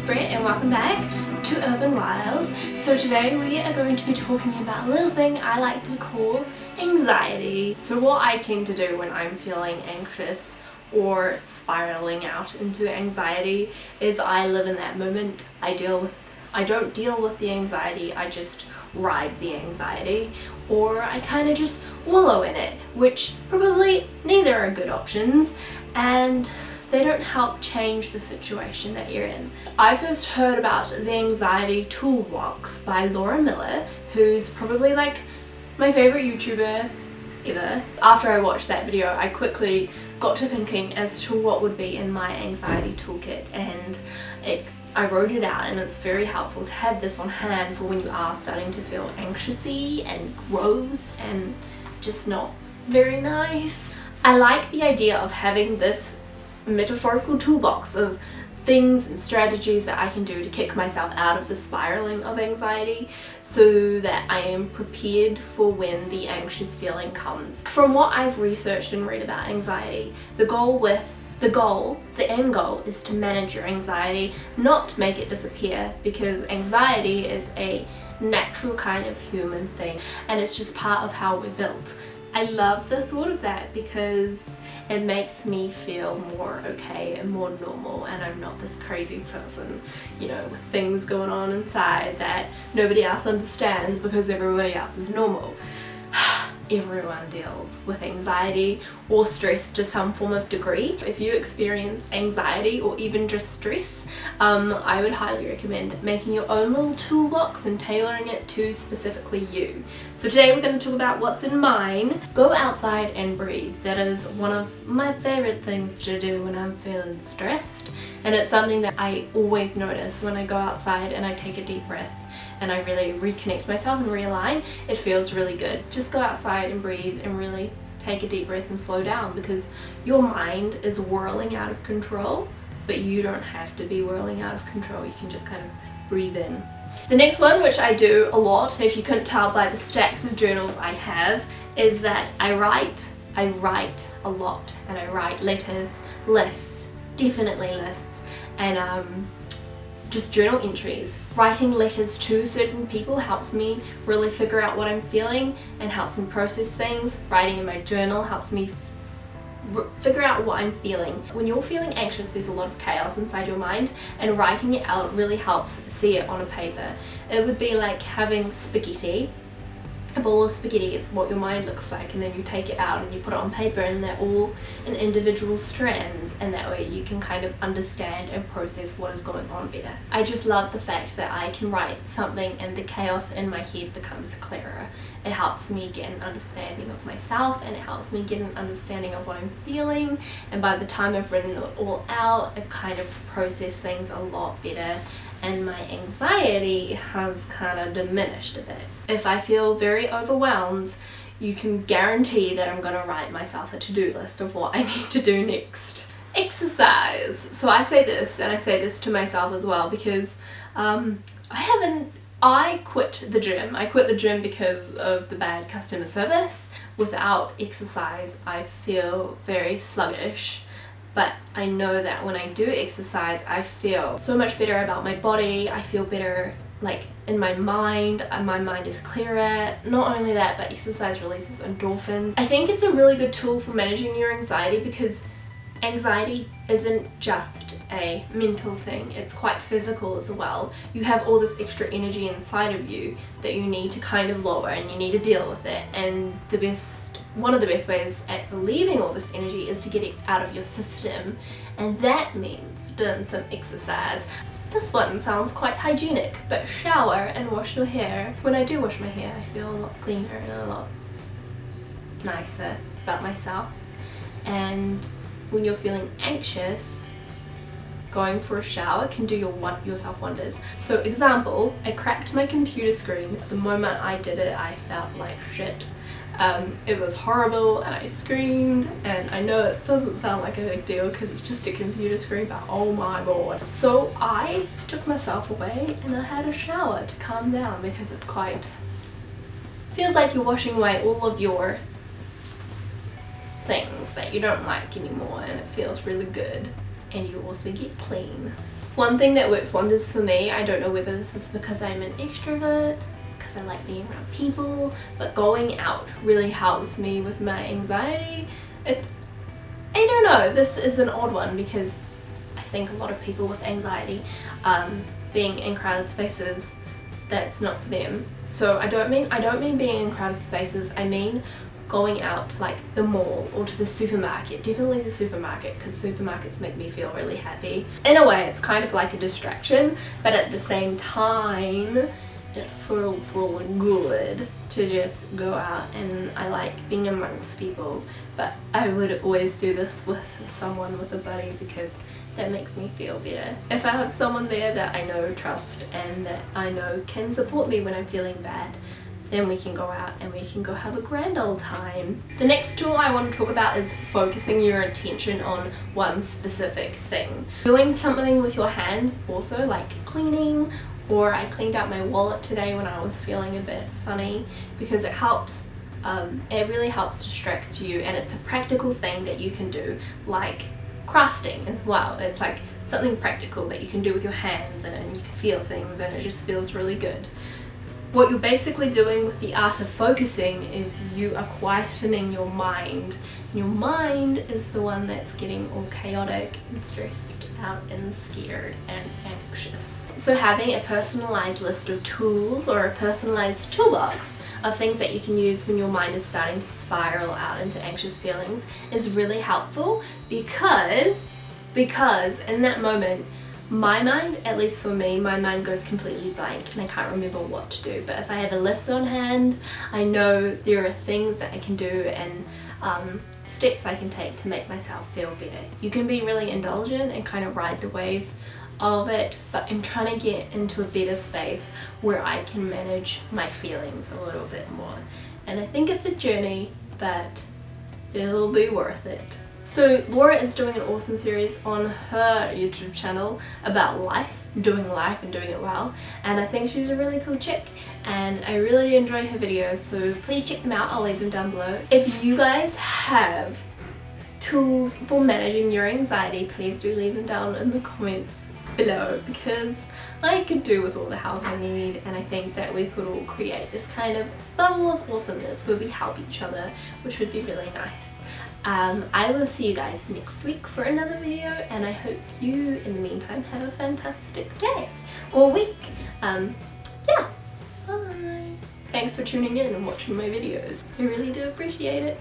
Brett and welcome back to Urban Wild. So today we are going to be talking about a little thing I like to call anxiety. So what I tend to do when I'm feeling anxious or spiraling out into anxiety is I live in that moment. I don't deal with the anxiety, I just ride the anxiety, or I kind of just wallow in it, which probably neither are good options, and they don't help change the situation that you're in. I first heard about the anxiety Toolbox by Laura Miller, who's probably like my favorite YouTuber ever. After I watched that video, I quickly got to thinking as to what would be in my anxiety toolkit, and I wrote it out, and it's very helpful to have this on hand for when you are starting to feel anxious-y and gross and just not very nice. I like the idea of having this metaphorical toolbox of things and strategies that I can do to kick myself out of the spiraling of anxiety so that I am prepared for when the anxious feeling comes. From what I've researched and read about anxiety, the end goal is to manage your anxiety, not to make it disappear, because anxiety is a natural kind of human thing and it's just part of how we're built. I love the thought of that because it makes me feel more okay and more normal, and I'm not this crazy person, you know, with things going on inside that nobody else understands because everybody else is normal. Everyone deals with anxiety or stress to some form of degree. If you experience anxiety or even just stress, I would highly recommend making your own little toolbox and tailoring it to specifically you. So today we're going to talk about what's in mine. Go outside and breathe. That is one of my favorite things to do when I'm feeling stressed, and it's something that I always notice when I go outside and I take a deep breath and I really reconnect myself and realign. It feels really good. Just go outside and breathe and really take a deep breath and slow down, because your mind is whirling out of control, but you don't have to be whirling out of control. You can just kind of breathe in. The next one, which I do a lot, if you couldn't tell by the stacks of journals I have, is that I write a lot, and I write letters, lists, definitely lists, and just journal entries. Writing letters to certain people helps me really figure out what I'm feeling and helps me process things. Writing in my journal helps me figure out what I'm feeling. When you're feeling anxious, there's a lot of chaos inside your mind, and writing it out really helps see it on a paper. It would be like having spaghetti. A bowl of spaghetti is what your mind looks like, and then you take it out and you put it on paper, and they're all in individual strands, and that way you can kind of understand and process what is going on better. I just love the fact that I can write something and the chaos in my head becomes clearer. It helps me get an understanding of myself, and it helps me get an understanding of what I'm feeling, and by the time I've written it all out, I've kind of processed things a lot better, and my anxiety has kind of diminished a bit. If I feel very overwhelmed, you can guarantee that I'm going to write myself a to-do list of what I need to do next. Exercise. So I say this, and I say this to myself as well, because I quit the gym. I quit the gym because of the bad customer service. Without exercise, I feel very sluggish. But I know that when I do exercise, I feel so much better about my body. I feel better like in my mind, and my mind is clearer. Not only that, but exercise releases endorphins. I think it's a really good tool for managing your anxiety, because anxiety isn't just a mental thing, it's quite physical as well. You have all this extra energy inside of you that you need to kind of lower, and you need to deal with it, and one of the best ways at relieving all this energy is to get it out of your system, and that means doing some exercise. This one sounds quite hygienic, but shower and wash your hair. When I do wash my hair, I feel a lot cleaner and a lot nicer about myself. And when you're feeling anxious, going for a shower can do yourself wonders. So example, I cracked my computer screen. The moment I did it, I felt like shit. It was horrible, and I screamed, and I know it doesn't sound like a big deal because it's just a computer screen, but oh my god. So I took myself away and I had a shower to calm down, because it's feels like you're washing away all of your things that you don't like anymore, and it feels really good, and you also get clean. One thing that works wonders for me, I don't know whether this is because I'm an extrovert, because I like being around people, but going out really helps me with my anxiety. I don't know, this is an odd one because I think a lot of people with anxiety, being in crowded spaces, that's not for them. So I don't mean being in crowded spaces, I mean going out to like the mall or to the supermarket. Definitely the supermarket, because supermarkets make me feel really happy. In a way it's kind of like a distraction, but at the same time it feels really good to just go out, and I like being amongst people, but I would always do this with someone, with a buddy, because that makes me feel better. If I have someone there that I know, trust, and that I know can support me when I'm feeling bad, then we can go out and we can go have a grand old time. The next tool I want to talk about is focusing your attention on one specific thing. Doing something with your hands also, like cleaning, or I cleaned out my wallet today when I was feeling a bit funny, because it helps, it really helps distract you, and it's a practical thing that you can do, like crafting as well. It's like something practical that you can do with your hands, and you can feel things, and it just feels really good. What you're basically doing with the art of focusing is you are quietening your mind. Your mind is the one that's getting all chaotic and stressed out and scared and anxious. So having a personalized list of tools, or a personalized toolbox of things that you can use when your mind is starting to spiral out into anxious feelings, is really helpful, because in that moment my mind, at least for me, my mind goes completely blank and I can't remember what to do. But if I have a list on hand, I know there are things that I can do and steps I can take to make myself feel better. You can be really indulgent and kind of ride the waves of it, but I'm trying to get into a better space where I can manage my feelings a little bit more. And I think it's a journey, but it'll be worth it. So Laura is doing an awesome series on her YouTube channel about life, doing life and doing it well, and I think she's a really cool chick and I really enjoy her videos, so please check them out. I'll leave them down below. If you guys have tools for managing your anxiety, please do leave them down in the comments below, because I could do with all the help I need, and I think that we could all create this kind of bubble of awesomeness where we help each other, which would be really nice. I will see you guys next week for another video, and I hope you in the meantime have a fantastic day or week. Yeah, bye. Thanks for tuning in and watching my videos. I really do appreciate it.